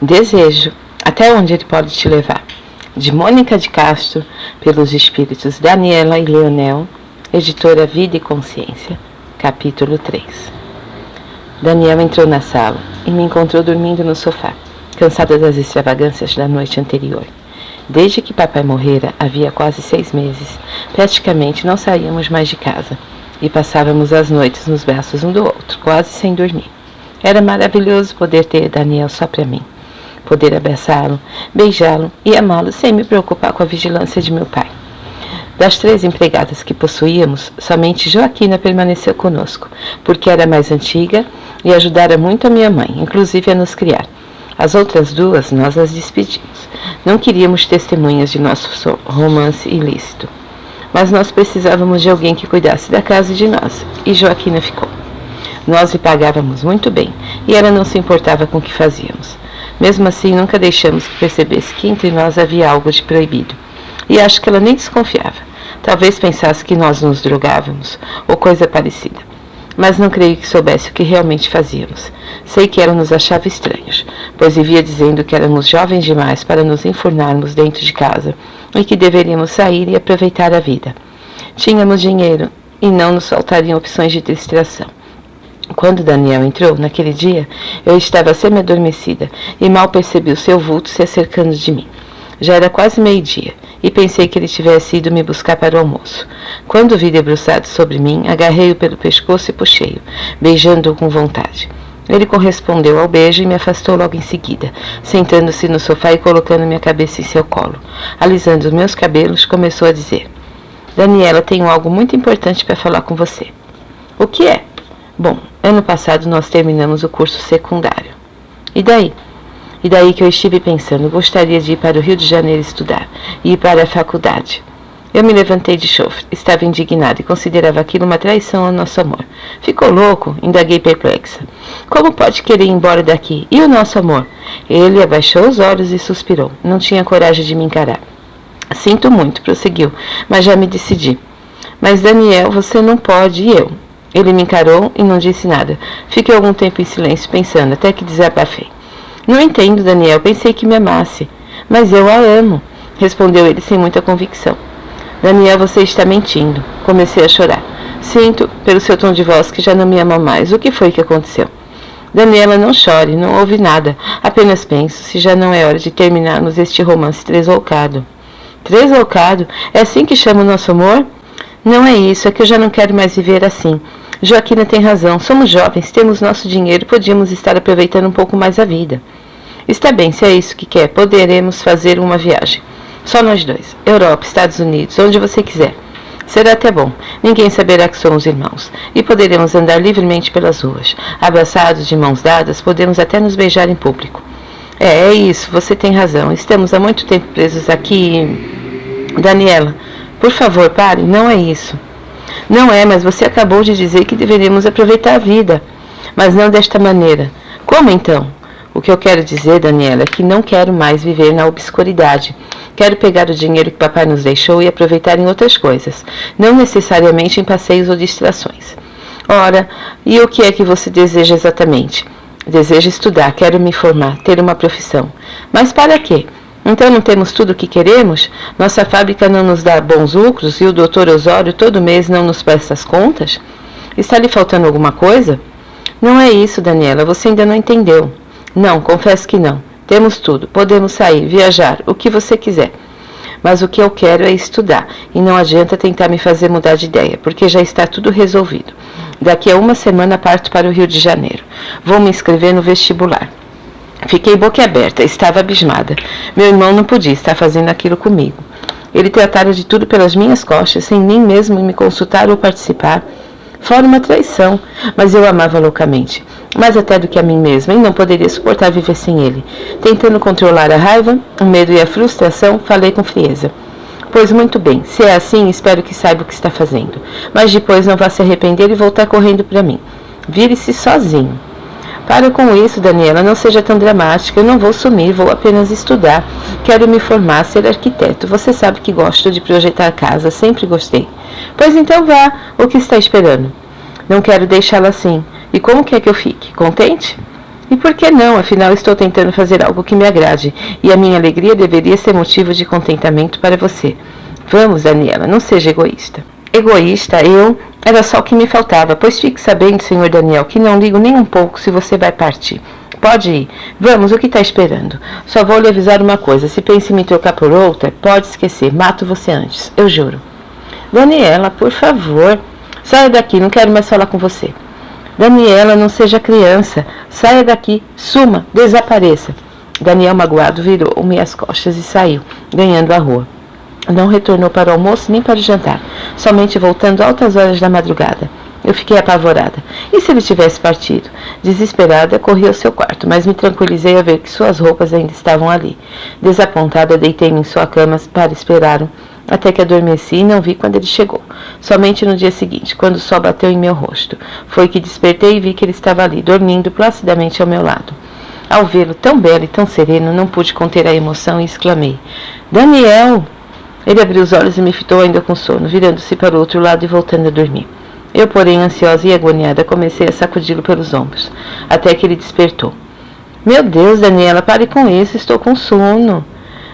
Desejo. Até onde ele pode te levar? De Mônica de Castro, pelos espíritos Daniela e Leonel, editora Vida e Consciência, capítulo 3. Daniel entrou na sala e me encontrou dormindo no sofá, cansada das extravagâncias da noite anterior. Desde que papai morrera, havia quase 6 meses, praticamente não saíamos mais de casa e passávamos as noites nos braços um do outro, quase sem dormir. Era maravilhoso poder ter Daniel só para mim, poder abraçá-lo, beijá-lo e amá-lo sem me preocupar com a vigilância de meu pai. Das 3 empregadas que possuíamos, somente Joaquina permaneceu conosco, porque era mais antiga e ajudara muito a minha mãe, inclusive a nos criar. As outras 2, nós as despedimos. Não queríamos testemunhas de nosso romance ilícito. Mas nós precisávamos de alguém que cuidasse da casa e de nós, e Joaquina ficou. Nós lhe pagávamos muito bem, e ela não se importava com o que fazíamos. Mesmo assim, nunca deixamos que percebesse que entre nós havia algo de proibido. E acho que ela nem desconfiava. Talvez pensasse que nós nos drogávamos, ou coisa parecida. Mas não creio que soubesse o que realmente fazíamos. Sei que ela nos achava estranhos, pois vivia dizendo que éramos jovens demais para nos enfurnarmos dentro de casa e que deveríamos sair e aproveitar a vida. Tínhamos dinheiro e não nos faltariam opções de distração. Quando Daniel entrou, naquele dia, eu estava semi-adormecida e mal percebi o seu vulto se acercando de mim. Já era quase meio-dia e pensei que ele tivesse ido me buscar para o almoço. Quando o vi debruçado sobre mim, agarrei-o pelo pescoço e puxei-o, beijando-o com vontade. Ele correspondeu ao beijo e me afastou logo em seguida, sentando-se no sofá e colocando minha cabeça em seu colo. Alisando os meus cabelos, começou a dizer: Daniela, tenho algo muito importante para falar com você. O que é? Bom, ano passado nós terminamos o curso secundário. E daí? E daí que eu estive pensando, gostaria de ir para o Rio de Janeiro estudar e ir para a faculdade. Eu me levantei de chofre, estava indignada e considerava aquilo uma traição ao nosso amor. Ficou louco? Indaguei perplexa. Como pode querer ir embora daqui? E o nosso amor? Ele abaixou os olhos e suspirou. Não tinha coragem de me encarar. Sinto muito, prosseguiu, mas já me decidi. Mas Daniel, você não pode, e eu? Ele me encarou e não disse nada. Fiquei algum tempo em silêncio, pensando, até que desabafei. Não entendo, Daniel, pensei que me amasse. Mas eu a amo, respondeu ele sem muita convicção. Daniel, você está mentindo. Comecei a chorar. Sinto, pelo seu tom de voz, que já não me ama mais. O que foi que aconteceu? Daniela, não chore, não houve nada. Apenas penso se já não é hora de terminarmos este romance tresloucado. Tresloucado? É assim que chama o nosso amor? Não é isso, é que eu já não quero mais viver assim. Joaquina tem razão, somos jovens, temos nosso dinheiro, podíamos estar aproveitando um pouco mais a vida. Está bem, se é isso que quer, poderemos fazer uma viagem. Só nós 2, Europa, Estados Unidos, onde você quiser. Será até bom, ninguém saberá que somos irmãos. E poderemos andar livremente pelas ruas. Abraçados, de mãos dadas, podemos até nos beijar em público. É isso, você tem razão, estamos há muito tempo presos aqui. Daniela, por favor, pare, não é isso. Não é, mas você acabou de dizer que deveríamos aproveitar a vida. Mas não desta maneira. Como então? O que eu quero dizer, Daniela, é que não quero mais viver na obscuridade. Quero pegar o dinheiro que papai nos deixou e aproveitar em outras coisas, não necessariamente em passeios ou distrações. Ora, e o que é que você deseja exatamente? Desejo estudar, quero me formar, ter uma profissão. Mas para quê? Então não temos tudo o que queremos? Nossa fábrica não nos dá bons lucros e o Dr. Osório todo mês não nos presta as contas? Está lhe faltando alguma coisa? Não é isso, Daniela, você ainda não entendeu. Não, confesso que não. Temos tudo, podemos sair, viajar, o que você quiser. Mas o que eu quero é estudar, e não adianta tentar me fazer mudar de ideia, porque já está tudo resolvido. Daqui a 1 semana parto para o Rio de Janeiro. Vou me inscrever no vestibular. Fiquei boquiaberta, estava abismada. Meu irmão não podia estar fazendo aquilo comigo. Ele tratara de tudo pelas minhas costas, sem nem mesmo me consultar ou participar. Fora uma traição, mas eu amava loucamente. Mais até do que a mim mesma, e não poderia suportar viver sem ele. Tentando controlar a raiva, o medo e a frustração, falei com frieza. Pois muito bem, se é assim, espero que saiba o que está fazendo. Mas depois não vá se arrepender e voltar correndo para mim. Vire-se sozinho. Para com isso, Daniela, não seja tão dramática, eu não vou sumir, vou apenas estudar. Quero me formar, ser arquiteto. Você sabe que gosto de projetar casa, sempre gostei. Pois então vá, o que está esperando? Não quero deixá-la assim. E como quer que eu fique? Contente? E por que não? Afinal, estou tentando fazer algo que me agrade, e a minha alegria deveria ser motivo de contentamento para você. Vamos, Daniela, não seja egoísta. Egoísta, eu? Era só o que me faltava, pois fique sabendo, senhor Daniel, que não ligo nem um pouco se você vai partir. Pode ir. Vamos, o que está esperando? Só vou lhe avisar uma coisa, se pensa em me trocar por outra, pode esquecer, mato você antes, eu juro. Daniela, por favor, saia daqui, não quero mais falar com você. Daniela, não seja criança, saia daqui, suma, desapareça. Daniel, magoado, virou-me as costas e saiu, ganhando a rua. Não retornou para o almoço nem para o jantar, somente voltando altas horas da madrugada. Eu fiquei apavorada. E se ele tivesse partido? Desesperada, corri ao seu quarto, mas me tranquilizei ao ver que suas roupas ainda estavam ali. Desapontada, deitei-me em sua cama para esperá-lo, até que adormeci e não vi quando ele chegou. Somente no dia seguinte, quando o sol bateu em meu rosto, foi que despertei e vi que ele estava ali, dormindo placidamente ao meu lado. Ao vê-lo tão belo e tão sereno, não pude conter a emoção e exclamei: Daniel! Ele abriu os olhos e me fitou ainda com sono, virando-se para o outro lado e voltando a dormir. Eu, porém, ansiosa e agoniada, comecei a sacudi-lo pelos ombros, até que ele despertou. Meu Deus, Daniela, pare com isso, estou com sono.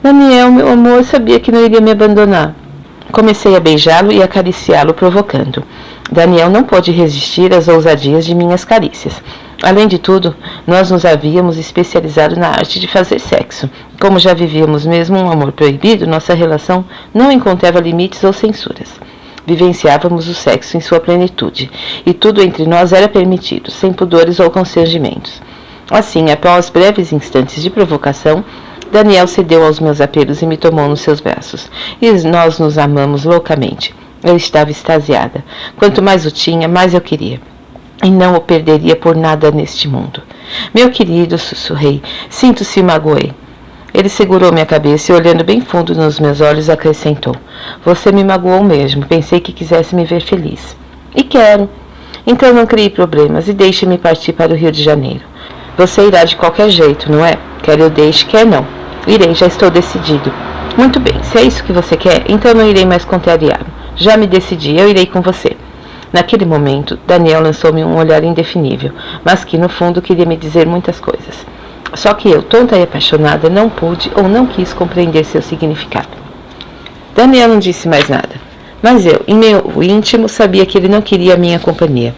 Daniel, meu amor, sabia que não iria me abandonar. Comecei a beijá-lo e acariciá-lo, provocando. Daniel não pôde resistir às ousadias de minhas carícias. Além de tudo, nós nos havíamos especializado na arte de fazer sexo. Como já vivíamos mesmo um amor proibido, nossa relação não encontrava limites ou censuras. Vivenciávamos o sexo em sua plenitude, e tudo entre nós era permitido, sem pudores ou constrangimentos. Assim, após breves instantes de provocação, Daniel cedeu aos meus apelos e me tomou nos seus braços, e nós nos amamos loucamente. Eu estava extasiada. Quanto mais o tinha, mais eu queria. E não o perderia por nada neste mundo. Meu querido, sussurrei, sinto-se e magoei. Ele segurou minha cabeça e, olhando bem fundo nos meus olhos, acrescentou: Você me magoou mesmo, pensei que quisesse me ver feliz. E quero. Então não crie problemas e deixe-me partir para o Rio de Janeiro. Você irá de qualquer jeito, não é? Quer eu deixe, quer não. Irei, já estou decidido. Muito bem, se é isso que você quer, então não irei mais contrariá-lo. Já me decidi, eu irei com você. Naquele momento, Daniel lançou-me um olhar indefinível, mas que no fundo queria me dizer muitas coisas. Só que eu, tonta e apaixonada, não pude ou não quis compreender seu significado. Daniel não disse mais nada, mas eu, em meu íntimo, sabia que ele não queria a minha companhia,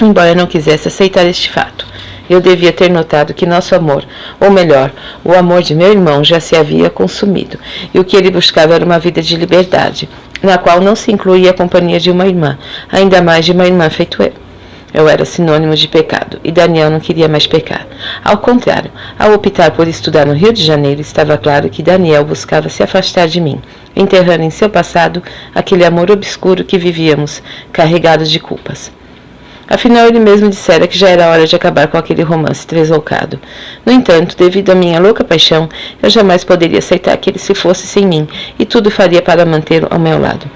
embora não quisesse aceitar este fato. Eu devia ter notado que nosso amor, ou melhor, o amor de meu irmão, já se havia consumido, e o que ele buscava era uma vida de liberdade, na qual não se incluía a companhia de uma irmã, ainda mais de uma irmã feito eu. Eu era sinônimo de pecado, e Daniel não queria mais pecar. Ao contrário, ao optar por estudar no Rio de Janeiro, estava claro que Daniel buscava se afastar de mim, enterrando em seu passado aquele amor obscuro que vivíamos, carregados de culpas. Afinal, ele mesmo dissera que já era hora de acabar com aquele romance tresloucado. No entanto, devido à minha louca paixão, eu jamais poderia aceitar que ele se fosse sem mim, e tudo faria para mantê-lo ao meu lado.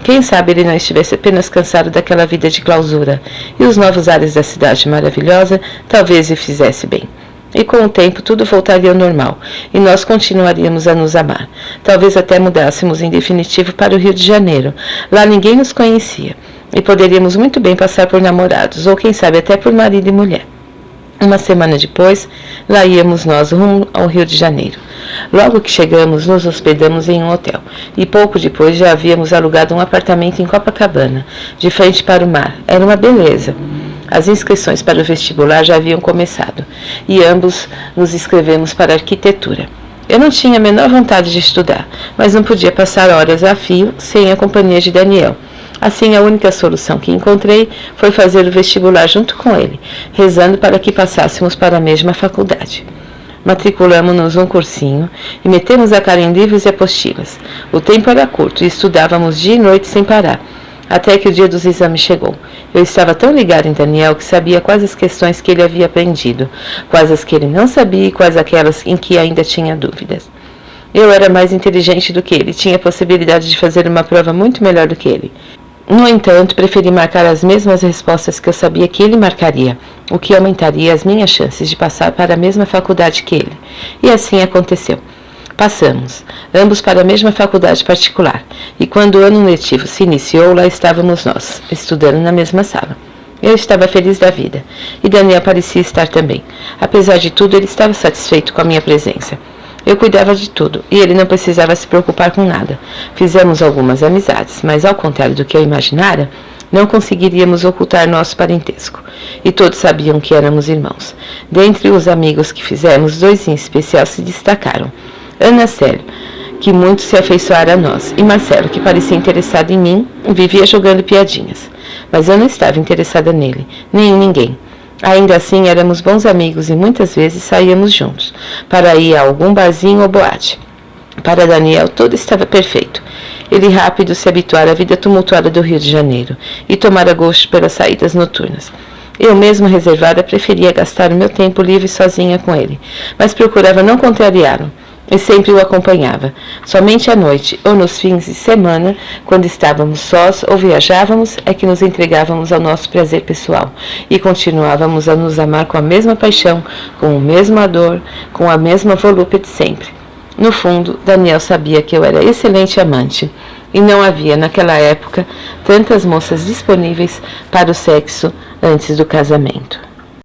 Quem sabe ele não estivesse apenas cansado daquela vida de clausura, e os novos ares da cidade maravilhosa talvez lhe fizesse bem. E com o tempo tudo voltaria ao normal, e nós continuaríamos a nos amar. Talvez até mudássemos em definitivo para o Rio de Janeiro. Lá ninguém nos conhecia, e poderíamos muito bem passar por namorados, ou quem sabe até por marido e mulher. Uma semana depois, lá íamos nós rumo ao Rio de Janeiro. Logo que chegamos, nos hospedamos em um hotel, e pouco depois já havíamos alugado um apartamento em Copacabana, de frente para o mar. Era uma beleza. As inscrições para o vestibular já haviam começado, e ambos nos inscrevemos para arquitetura. Eu não tinha a menor vontade de estudar, mas não podia passar horas a fio sem a companhia de Daniel. Assim, a única solução que encontrei foi fazer o vestibular junto com ele, rezando para que passássemos para a mesma faculdade. Matriculamos-nos num cursinho e metemos a cara em livros e apostilas. O tempo era curto e estudávamos dia e noite sem parar, até que o dia dos exames chegou. Eu estava tão ligada em Daniel que sabia quais as questões que ele havia aprendido, quais as que ele não sabia e quais aquelas em que ainda tinha dúvidas. Eu era mais inteligente do que ele, tinha a possibilidade de fazer uma prova muito melhor do que ele. No entanto, preferi marcar as mesmas respostas que eu sabia que ele marcaria, o que aumentaria as minhas chances de passar para a mesma faculdade que ele. E assim aconteceu. Passamos, ambos para a mesma faculdade particular, e quando o ano letivo se iniciou, lá estávamos nós, estudando na mesma sala. Eu estava feliz da vida, e Daniel parecia estar também. Apesar de tudo, ele estava satisfeito com a minha presença. Eu cuidava de tudo, e ele não precisava se preocupar com nada. Fizemos algumas amizades, mas ao contrário do que eu imaginara, não conseguiríamos ocultar nosso parentesco. E todos sabiam que éramos irmãos. Dentre os amigos que fizemos, 2 em especial se destacaram. Ana Célio, que muito se afeiçoara a nós, e Marcelo, que parecia interessado em mim e vivia jogando piadinhas. Mas eu não estava interessada nele, nem em ninguém. Ainda assim, éramos bons amigos e muitas vezes saíamos juntos, para ir a algum barzinho ou boate. Para Daniel, tudo estava perfeito. Ele rápido se habituara à vida tumultuada do Rio de Janeiro e tomara gosto pelas saídas noturnas. Eu mesmo reservada preferia gastar o meu tempo livre sozinha com ele, mas procurava não contrariá-lo. E sempre o acompanhava. Somente à noite ou nos fins de semana, quando estávamos sós ou viajávamos, é que nos entregávamos ao nosso prazer pessoal e continuávamos a nos amar com a mesma paixão, com o mesmo ardor, com a mesma volúpia de sempre. No fundo, Daniel sabia que eu era excelente amante e não havia, naquela época, tantas moças disponíveis para o sexo antes do casamento.